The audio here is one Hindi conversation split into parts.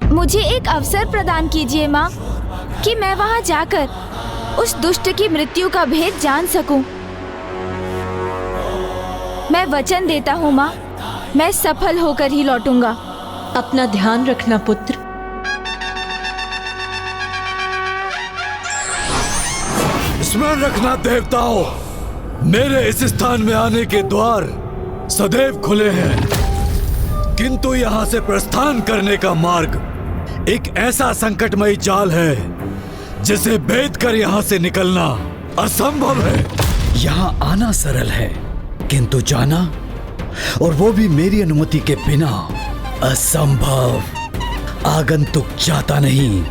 मुझे एक अवसर प्रदान कीजिए माँ, कि मैं वहाँ जाकर उस दुष्ट की मृत्यु का भेद जान सकूं। मैं वचन देता हूँ माँ, मैं सफल होकर ही लौटूंगा। अपना ध्यान रखना पुत्र। स्मरण रखना देवताओं, मेरे इस स्थान में आने के द्वार सदैव खुले हैं, किंतु यहाँ से प्रस्थान करने का मार्ग एक ऐसा संकटमयी जाल है जिसे भेद कर यहाँ से निकलना असंभव है। यहाँ आना सरल है, किंतु जाना, और वो भी मेरी अनुमति के बिना, असंभव। आगंतुक जाता नहीं,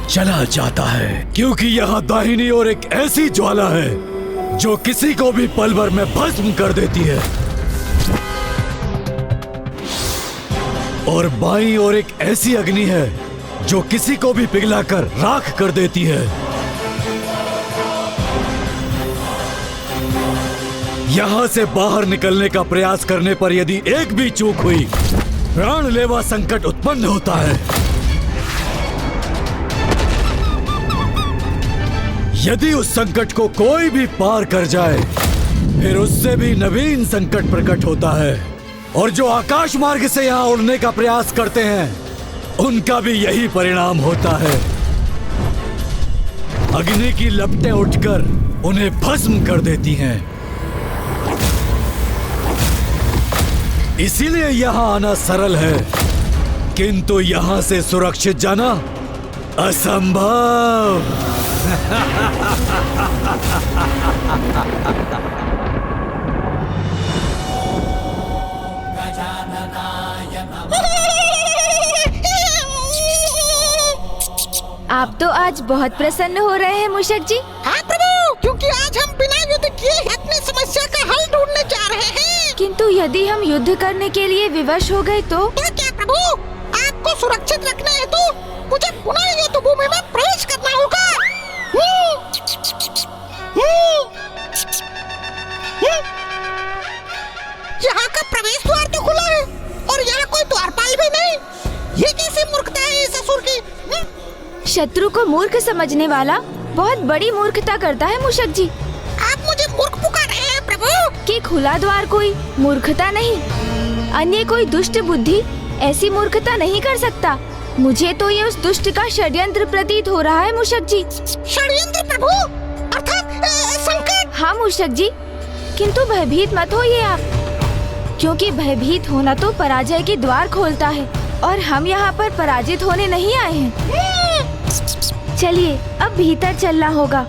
चला जाता है, क्योंकि यहाँ दाहिनी ओर एक ऐसी ज्वाला है जो किसी को भी पल भर में भस्म कर देती है, और बाईं ओर एक ऐसी अग्नि है जो किसी को भी पिघलाकर राख कर देती है। यहाँ से बाहर निकलने का प्रयास करने पर यदि एक भी चूक हुई, प्राणलेवा संकट उत्पन्न होता है। यदि उस संकट को कोई भी पार कर जाए, फिर उससे भी नवीन संकट प्रकट होता है, और जो आकाश मार्ग से यहाँ उड़ने का प्रयास करते हैं उनका भी यही परिणाम होता है। अग्नि की लपटें उठकर उन्हें भस्म कर देती हैं। इसीलिए यहाँ आना सरल है, किंतु यहाँ से सुरक्षित जाना असंभव। आप तो आज बहुत प्रसन्न हो रहे हैं मूषक जी। हाँ प्रभु, क्योंकि आज हम बिना युद्ध किए अपनी समस्या का हल ढूंढने जा रहे हैं। किंतु यदि हम युद्ध करने के लिए विवश हो गए तो? क्या प्रभु, आपको सुरक्षित रखना है तो मुझे पुनः युद्ध भूमि में प्रवेश करना होगा। यहाँ का प्रवेश द्वार तो खुला है और यहाँ कोई द्वारपाल भी नहीं। ये कैसी मूर्खता है इस असुर की? शत्रु को मूर्ख समझने वाला बहुत बड़ी मूर्खता करता है मूषक जी। आप मुझे मूर्ख पुकार रहे हैं प्रभु? कि खुला द्वार कोई मूर्खता नहीं, अन्य कोई दुष्ट बुद्धि ऐसी मूर्खता नहीं कर सकता। मुझे तो ये उस दुष्ट का षड्यंत्र प्रतीत हो रहा है मूषक जी। षड्यंत्र प्रभु, अर्थात संकट? हाँ मूषक जी, किंतु भयभीत मत होइए आप, क्योंकि भयभीत होना तो पराजय के द्वार खोलता है, और हम यहाँ पर पराजित होने नहीं आए हैं। चलिए अब भीतर चलना होगा।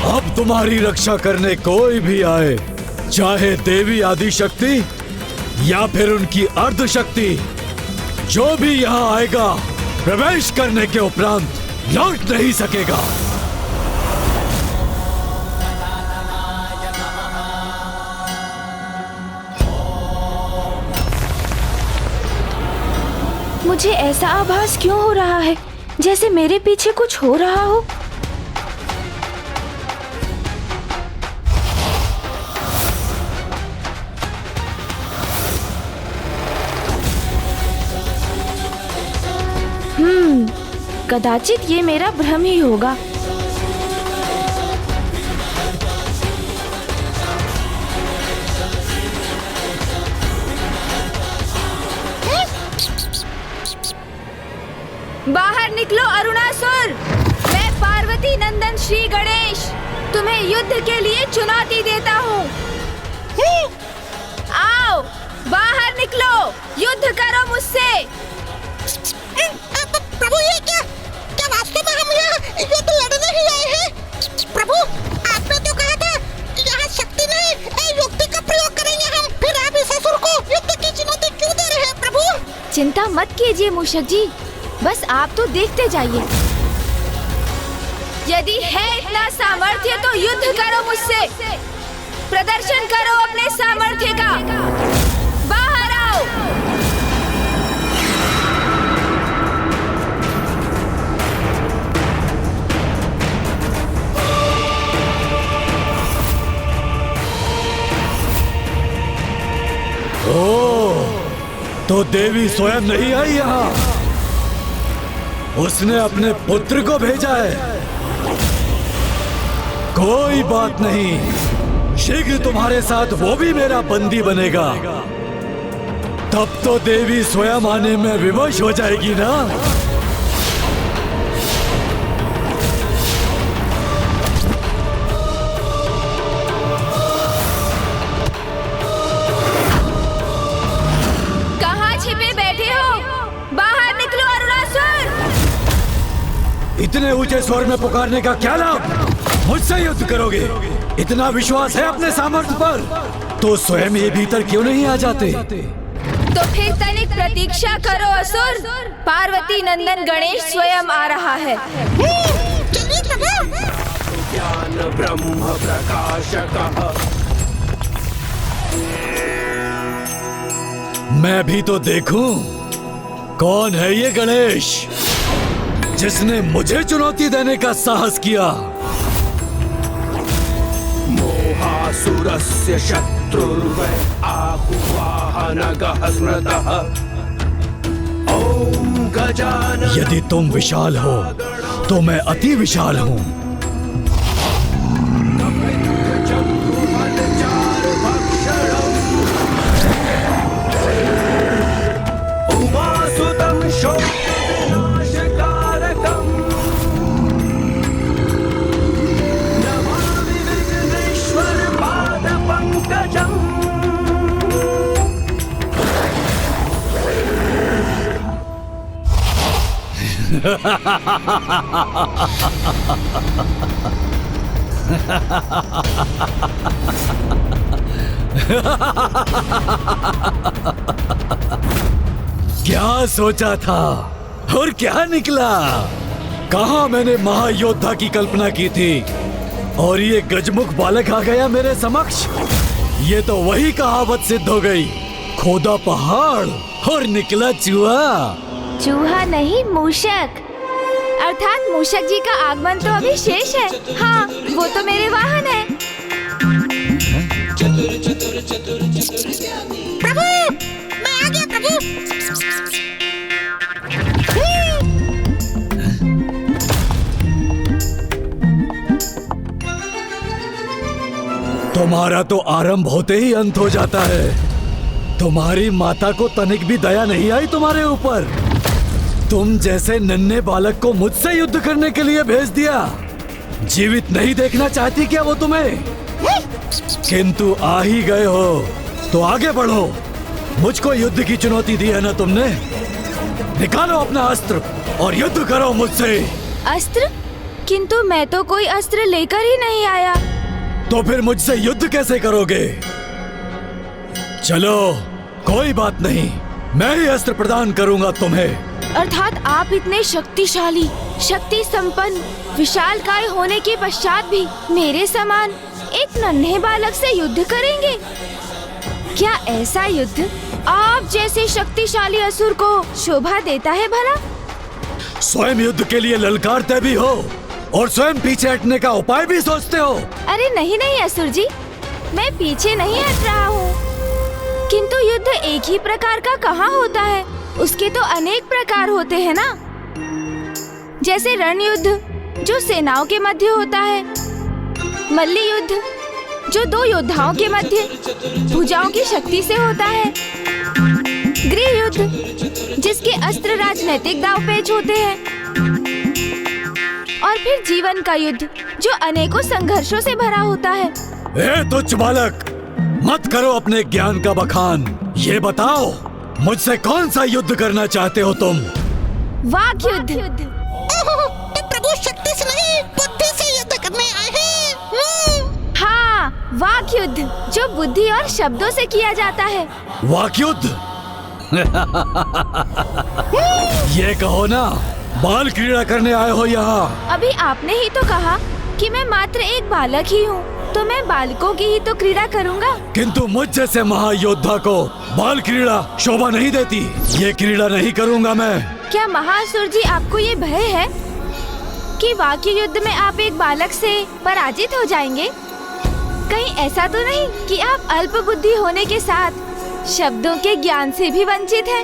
अब तुम्हारी रक्षा करने कोई भी आए, चाहे देवी आदि शक्ति या फिर उनकी अर्ध शक्ति, जो भी यहाँ आएगा प्रवेश करने के उपरांत लौट नहीं सकेगा। मुझे ऐसा आभास क्यों हो रहा है जैसे मेरे पीछे कुछ हो रहा हो? कदाचित ये मेरा भ्रम ही होगा। बाहर निकलो अरुणासुर! मैं पार्वती नंदन श्री गणेश तुम्हें युद्ध के लिए चुनौती देता हूँ। आओ बाहर निकलो, युद्ध करो मुझसे। प्रभु ये क्या वास्तव में हम यहाँ युद्ध लड़ने ही आए हैं? प्रभु आपने तो कहा था यहाँ शक्ति नहीं युक्ति का प्रयोग करेंगे हम, फिर आप इस असुर को युद्ध की चुनौती क्यों दे रहे हैं प्रभु? चिंता मत कीजिए मूषक जी, बस आप तो देखते जाइए। यदि है इतना सामर्थ्य तो युद्ध करो मुझसे, प्रदर्शन करो अपने सामर्थ्य का। बाहर आओ। ओह, तो देवी स्वयं नहीं आई यहाँ, उसने अपने पुत्र को भेजा है। कोई बात नहीं, शीघ्र तुम्हारे साथ वो भी मेरा बंदी बनेगा। तब तो देवी स्वयं आने में विवश हो जाएगी ना। कहाँ छिपे बैठे हो? बाहर निकलो अरुणासुर! इतने ऊंचे स्वर में पुकारने का क्या लाभ? मुझसे युद्ध करोगे? इतना विश्वास है अपने सामर्थ्य पर तो स्वयं ये भीतर क्यों नहीं आ जाते? तो फिर तनिक प्रतीक्षा करो असुर, पार्वती नंदन गणेश स्वयं आ रहा है। चलिए प्रभु। ज्ञान ब्रह्म प्रकाशकः। मैं भी तो देखूं कौन है ये गणेश जिसने मुझे चुनौती देने का साहस किया। मोहासुरस्य शत्रुर्वै आहुवाहनगः स्मृतः। ॐ गजानन। यदि तुम विशाल हो तो मैं अति विशाल हूँ। उमासुतं शोकविनाशकारकम्। नमामि विघ्नेश्वर पादपङ्कजम्। क्या सोचा था और क्या निकला? कहाँ मैंने महायोद्धा की कल्पना की थी और ये गजमुख बालक आ गया मेरे समक्ष। ये तो वही कहावत सिद्ध हो गई, खोदा पहाड़ और निकला चूहा। चूहा नहीं, मूषक। अर्थात मूषक जी का आगमन तो अभी शेष है। हाँ, वो तो मेरे वाहन है। प्रभु मैं आ गया प्रभु। तुम्हारा तो आरंभ होते ही अंत हो जाता है। तुम्हारी माता को तनिक भी दया नहीं आई तुम्हारे ऊपर। तुम जैसे नन्हे बालक को मुझसे युद्ध करने के लिए भेज दिया। जीवित नहीं देखना चाहती क्या वो तुम्हें? किंतु आ ही गए हो तो आगे बढ़ो। मुझको युद्ध की चुनौती दी है ना तुमने। निकालो अपना अस्त्र और युद्ध करो मुझसे। अस्त्र? किंतु मैं तो कोई अस्त्र लेकर ही नहीं आया। तो फिर मुझसे युद्ध कैसे करोगे? चलो कोई बात नहीं, मैं ही अस्त्र प्रदान करूंगा तुम्हें। अर्थात आप इतने शक्तिशाली, शक्ति संपन्न, विशालकाय होने के पश्चात भी मेरे समान एक नन्हे बालक से युद्ध करेंगे? क्या ऐसा युद्ध आप जैसे शक्तिशाली असुर को शोभा देता है भला? स्वयं युद्ध के लिए ललकारते भी हो और स्वयं पीछे हटने का उपाय भी सोचते हो। अरे नहीं नहीं असुर जी, मैं पीछे नहीं हट रहा हूँ। किंतु युद्ध एक ही प्रकार का कहाँ होता है? उसके तो अनेक प्रकार होते हैं ना। जैसे रण युद्ध जो सेनाओं के मध्य होता है, मल्ली युद्ध जो दो योद्धाओं के मध्य भुजाओं की शक्ति से होता है, गृह युद्ध जिसके अस्त्र राजनैतिक दाव पेच होते हैं, और फिर जीवन का युद्ध जो अनेकों संघर्षों से भरा होता है। ए तुच्छ बालक, मत करो अपने ज्ञान का बखान। ये बताओ मुझसे कौन सा युद्ध करना चाहते हो तुम? वाक युद्ध। ओहो, तो प्रभु शक्ति से नहीं बुद्धि से युद्ध करने आए हैं। हाँ, वाक युद्ध जो बुद्धि और शब्दों से किया जाता है। वाक युद्ध? ये कहो ना, बाल क्रीड़ा करने आए हो यहाँ। अभी आपने ही तो कहा कि मैं मात्र एक बालक ही हूँ, तो मैं बालकों की ही तो क्रीड़ा करूँगा। किंतु मुझ जैसे महायोद्धा को बाल क्रीड़ा शोभा नहीं देती। ये क्रीड़ा नहीं करूँगा मैं। क्या महासुर जी आपको ये भय है कि वाक्य युद्ध में आप एक बालक से पराजित हो जाएंगे? कहीं ऐसा तो नहीं कि आप अल्प बुद्धि होने के साथ शब्दों के ज्ञान से भी वंचित हैं।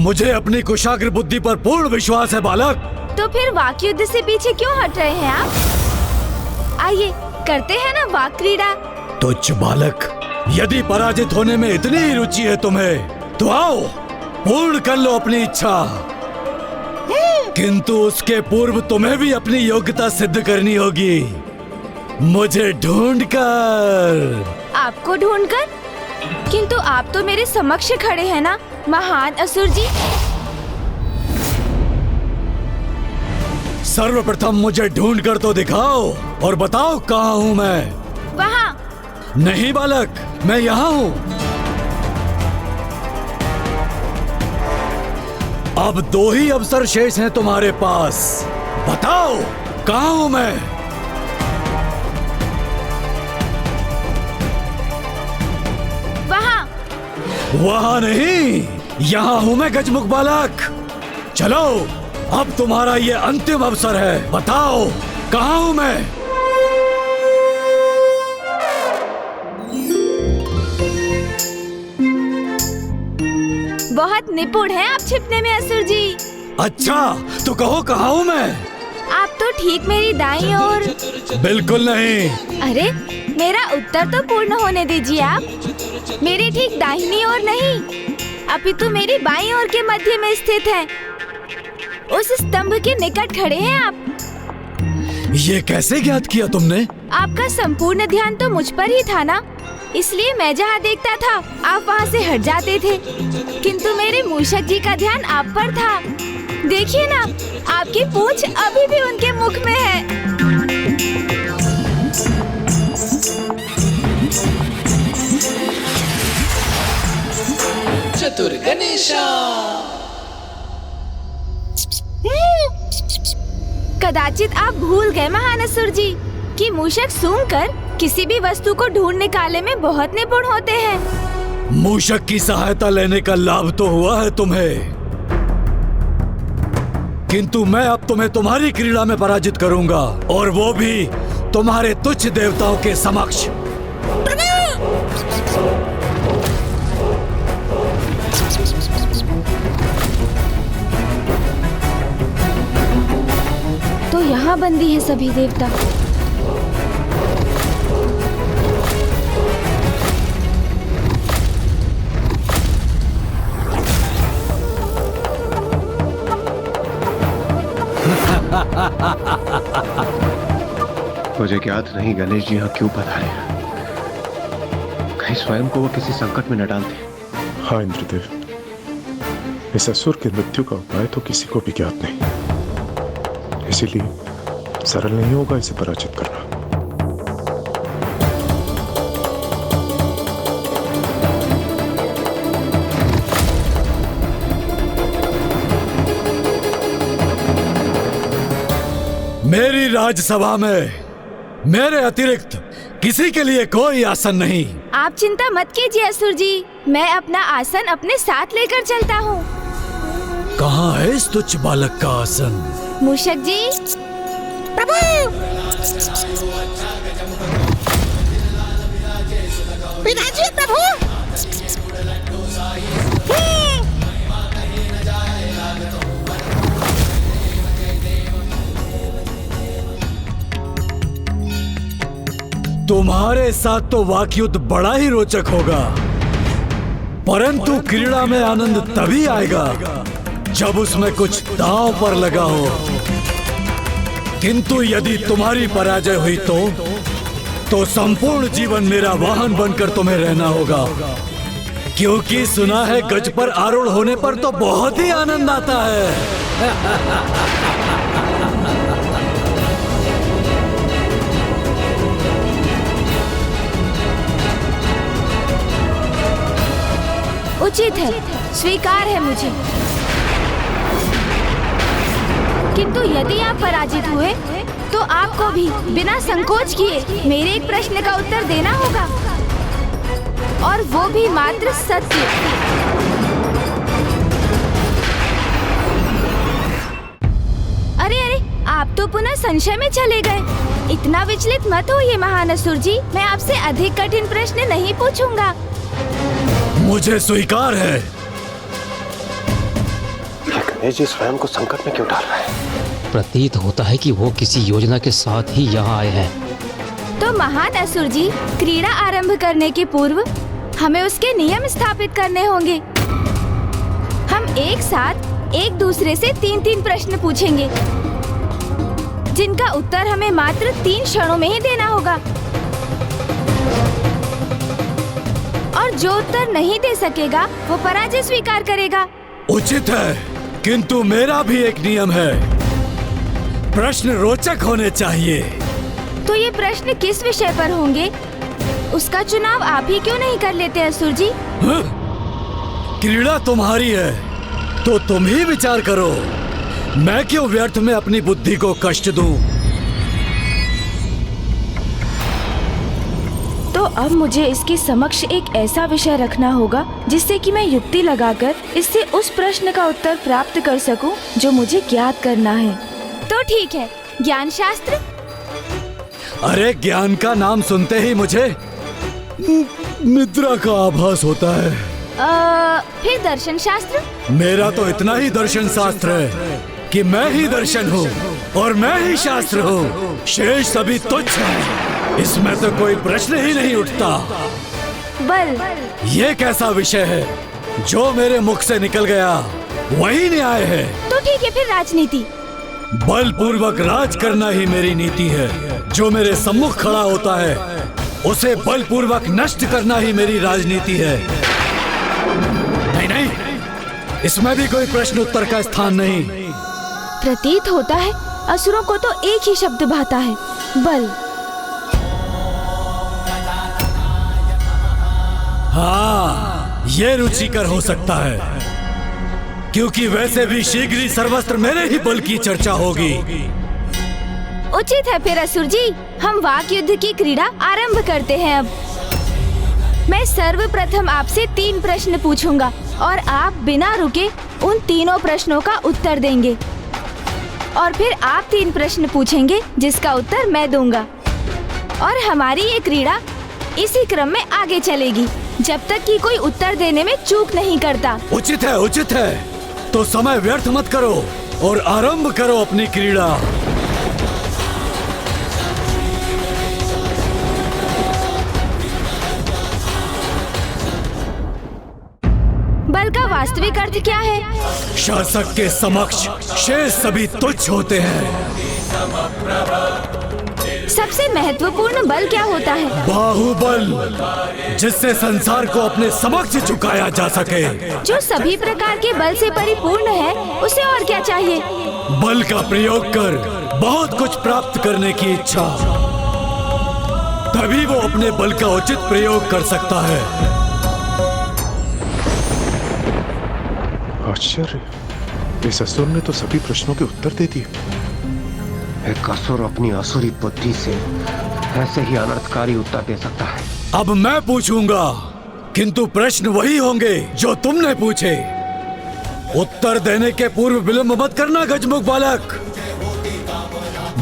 मुझे अपनी कुशाग्र बुद्धि पर पूर्ण विश्वास है बालक। तो फिर वाक युद्ध से पीछे क्यों हट रहे हैं आप? आइए करते हैं ना वाक क्रीड़ा। तुच्छ बालक, यदि पराजित होने में इतनी ही रुचि है तुम्हें, तो आओ पूर्ण कर लो अपनी इच्छा। किंतु उसके पूर्व तुम्हें भी अपनी योग्यता सिद्ध करनी होगी, मुझे ढूंढकर। आपको ढूंढकर? किंतु आप तो मेरे समक्ष खड़े हैं ना महान असुर जी। सर्वप्रथम मुझे ढूंढकर तो दिखाओ और बताओ कहाँ हूँ मैं। वहाँ। नहीं बालक, मैं यहाँ हूँ। अब 2 ही अवसर शेष हैं तुम्हारे पास, बताओ कहाँ हूँ मैं। वहाँ। वहाँ नहीं, यहाँ हूँ मैं गजमुख बालक। चलो अब तुम्हारा ये अंतिम अवसर है, बताओ कहाँ हूँ मैं। बहुत निपुण हैं आप छिपने में असुर जी। अच्छा तो कहो कहाँ हूँ मैं। आप तो ठीक मेरी दाईं ओर। बिल्कुल नहीं। अरे मेरा उत्तर तो पूर्ण होने दीजिए आप। मेरी ठीक दाहिनी ओर नहीं, अपितु मेरी बाईं ओर के मध्य में स्थित है। उस स्तंभ के निकट खड़े हैं आप। ये कैसे ज्ञात किया तुमने? आपका संपूर्ण ध्यान तो मुझ पर ही था ना, इसलिए मैं जहाँ देखता था आप वहाँ से हट जाते थे, किंतु मेरे मूषक जी का ध्यान आप पर था। देखिए ना, आपकी पूंछ अभी भी उनके मुख में है। चतुर गणेशा। कदाचित आप भूल गए महान असुर जी कि मूषक सूंघकर किसी भी वस्तु को ढूंढ निकालने में बहुत निपुण होते हैं। मूषक की सहायता लेने का लाभ तो हुआ है तुम्हें, किंतु मैं अब तुम्हें तुम्हारी क्रीड़ा में पराजित करूंगा, और वो भी तुम्हारे तुच्छ देवताओं के समक्ष। तो यहाँ बंदी है सभी देवता। मुझे ज्ञात नहीं गणेश जी यहाँ क्यों पधारे हैं। कहीं स्वयं को वो किसी संकट में न डालते। हाँ इंद्रदेव, इस असुर की मृत्यु का उपाय तो किसी को भी ज्ञात नहीं, इसीलिए सरल नहीं होगा इसे पराजित करना। मेरी राजसभा में मेरे अतिरिक्त किसी के लिए कोई आसन नहीं। आप चिंता मत कीजिए असुर जी, मैं अपना आसन अपने साथ लेकर चलता हूँ। कहाँ है इस तुच्छ बालक का आसन? मूषक जी। प्रभु। विराजिए प्रभु। तुम्हारे साथ तो वाकयुद्ध बड़ा ही रोचक होगा, परंतु क्रीड़ा में आनंद तभी आएगा जब उसमें कुछ दांव पर लगा हो। किंतु यदि तुम्हारी पराजय हुई तो संपूर्ण जीवन मेरा वाहन बनकर तुम्हें रहना होगा, क्योंकि सुना है गज पर आरूढ़ होने पर तो बहुत ही आनंद आता है। उचित है, स्वीकार है मुझे। किंतु यदि आप पराजित हुए तो आपको भी बिना संकोच किए मेरे एक प्रश्न का उत्तर देना होगा, और वो भी मात्र सत्य। अरे अरे, आप तो पुनः संशय में चले गए। इतना विचलित मत होइए महान असुर जी, मैं आपसे अधिक कठिन प्रश्न नहीं पूछूंगा। मुझे स्वीकार है। ये गणेश जी स्वयं को संकट में क्यों डाल रहा है? प्रतीत होता है कि वो किसी योजना के साथ ही यहाँ आए हैं। तो महान असुर जी, क्रीड़ा आरंभ करने के पूर्व हमें उसके नियम स्थापित करने होंगे। हम एक साथ एक दूसरे से 3-3 प्रश्न पूछेंगे, जिनका उत्तर हमें मात्र 3 क्षणों में ही देना होगा। और जो उत्तर नहीं दे सकेगा वो पराजय स्वीकार करेगा। उचित है, किंतु मेरा भी एक नियम है, प्रश्न रोचक होने चाहिए। तो ये प्रश्न किस विषय पर होंगे, उसका चुनाव आप ही क्यों नहीं कर लेते असुर जी? हाँ? क्रीड़ा तुम्हारी है तो तुम ही विचार करो। मैं क्यों व्यर्थ में अपनी बुद्धि को कष्ट दूं? तो अब मुझे इसके समक्ष एक ऐसा विषय रखना होगा जिससे कि मैं युक्ति लगाकर इससे उस प्रश्न का उत्तर प्राप्त कर सकूं जो मुझे ज्ञात करना है। तो ठीक है, ज्ञान शास्त्र। अरे ज्ञान का नाम सुनते ही मुझे निद्रा का आभास होता है। फिर दर्शन शास्त्र। मेरा तो इतना ही दर्शन शास्त्र है कि मैं ही दर्शन हूँ और मैं ही शास्त्र हूँ। शेष सभी तुच्छ है, इसमें तो कोई प्रश्न ही नहीं उठता। बल। ये कैसा विषय है, जो मेरे मुख से निकल गया वही न्याय है। तो ठीक है, फिर राजनीति। बलपूर्वक राज करना ही मेरी नीति है। जो मेरे सम्मुख खड़ा होता है उसे बलपूर्वक नष्ट करना ही मेरी राजनीति है। नहीं नहीं, इसमें भी कोई प्रश्न उत्तर का स्थान नहीं। प्रतीत होता है असुरों को तो एक ही शब्द भाता है, बल। हाँ, ये रुचिकर हो सकता है, क्योंकि वैसे भी शीघ्र ही सर्वस्त्र मेरे ही बल की चर्चा होगी। उचित है फिर असुर जी, हम वाक युद्ध की क्रीड़ा आरंभ करते हैं। अब मैं सर्वप्रथम आपसे 3 प्रश्न पूछूंगा और आप बिना रुके उन तीनों प्रश्नों का उत्तर देंगे, और फिर आप 3 प्रश्न पूछेंगे जिसका उत्तर मैं दूंगा, और हमारी ये क्रीड़ा इसी क्रम में आगे चलेगी जब तक कि कोई उत्तर देने में चूक नहीं करता। उचित है, उचित है। तो समय व्यर्थ मत करो और आरंभ करो अपनी क्रीड़ा। बल का वास्तविक अर्थ क्या है? शासक के समक्ष शेष सभी तुच्छ होते हैं। सबसे महत्वपूर्ण बल क्या होता है? बाहुबल, जिससे संसार को अपने समक्ष झुकाया जा सके। जो सभी प्रकार के बल से परिपूर्ण है, उसे और क्या चाहिए? बल का प्रयोग कर बहुत कुछ प्राप्त करने की इच्छा, तभी वो अपने बल का उचित प्रयोग कर सकता है। आश्चर्य, इस असुर ने तो सभी प्रश्नों के उत्तर दे दिए। एक असुर अपनी असुरी बुद्धि से ऐसे ही अनर्थकारी उत्तर दे सकता है। अब मैं पूछूंगा, किंतु प्रश्न वही होंगे जो तुमने पूछे। उत्तर देने के पूर्व विलंब मत करना गजमुख बालक।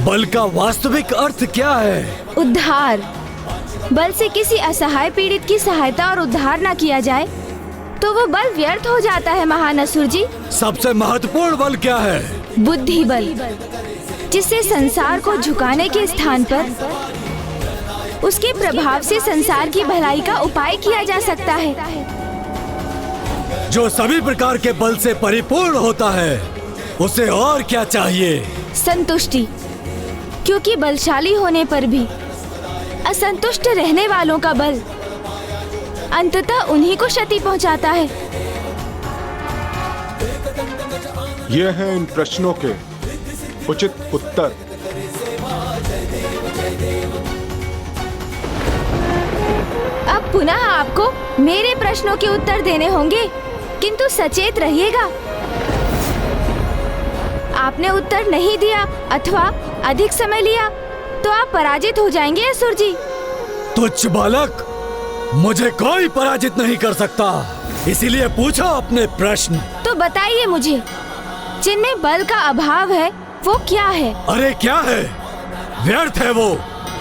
बल का वास्तविक अर्थ क्या है? उद्धार। बल से किसी असहाय पीड़ित की सहायता और उद्धार न किया जाए तो वो बल व्यर्थ हो जाता है महान असुर जी। सबसे महत्वपूर्ण बल क्या है? बुद्धि बल, जिससे संसार को झुकाने के स्थान पर उसके प्रभाव से संसार की भलाई का उपाय किया जा सकता है। जो सभी प्रकार के बल से परिपूर्ण होता है, उसे और क्या चाहिए? संतुष्टि, क्योंकि बलशाली होने पर भी असंतुष्ट रहने वालों का बल अंततः उन्हीं को क्षति पहुंचाता है। ये हैं इन प्रश्नों के उचित उत्तर। अब पुनः आपको मेरे प्रश्नों के उत्तर देने होंगे, किंतु सचेत रहिएगा। आपने उत्तर नहीं दिया अथवा अधिक समय लिया तो आप पराजित हो जाएंगे असुर जी। तुच्छ बालक, मुझे कोई पराजित नहीं कर सकता, इसीलिए पूछो अपने प्रश्न। तो बताइए मुझे, जिनमें बल का अभाव है वो क्या है? अरे क्या है? व्यर्थ है वो।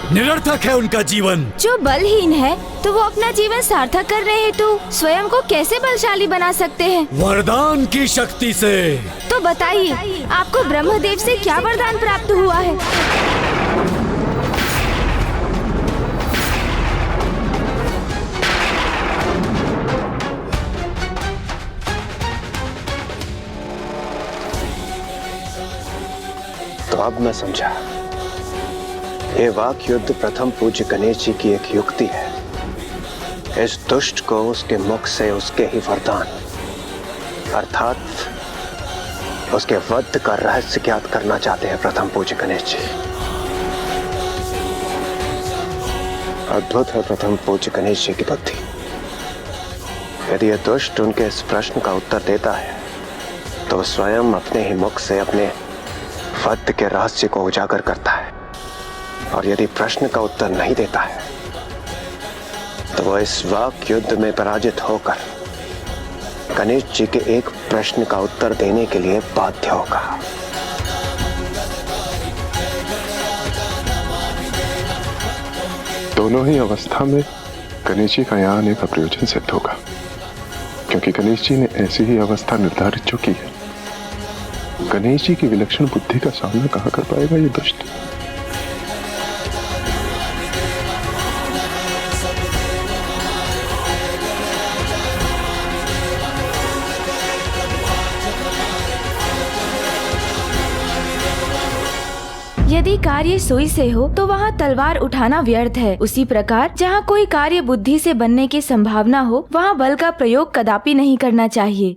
निरर्थक है उनका जीवन। जो बलहीन है तो वो अपना जीवन सार्थक करने हेतु स्वयं को कैसे बलशाली बना सकते हैं? वरदान की शक्ति से। तो बताइए, आपको ब्रह्मदेव से क्या वरदान प्राप्त हुआ है? तो अब मैं समझा, ये वाक युद्ध प्रथम पूज्य गणेश जी की एक युक्ति है। इस दुष्ट को उसके मुख से उसके ही वरदान अर्थात उसके वध का रहस्य ज्ञात करना चाहते हैं प्रथम पूज्य गणेश जी। अद्भुत है प्रथम पूज्य गणेश जी की बुद्धि। यदि यह दुष्ट उनके इस प्रश्न का उत्तर देता है तो स्वयं अपने ही मुख से अपने वध के रहस्य को उजागर करता है, और यदि प्रश्न का उत्तर नहीं देता है तो वह इस वाक युद्ध में पराजित होकर गणेश जी के एक प्रश्न का उत्तर देने के लिए बाध्य होगा। दोनों ही अवस्था में गणेश जी का यहाँ आने का प्रयोजन सिद्ध होगा, क्योंकि गणेश जी ने ऐसी ही अवस्था निर्धारित जो की है। गणेश जी की विलक्षण बुद्धि का सामना कहाँ कर पाएगा ये दुष्ट? यदि कार्य सुई से हो तो वहाँ तलवार उठाना व्यर्थ है। उसी प्रकार जहाँ कोई कार्य बुद्धि से बनने की संभावना हो वहाँ बल का प्रयोग कदापि नहीं करना चाहिए।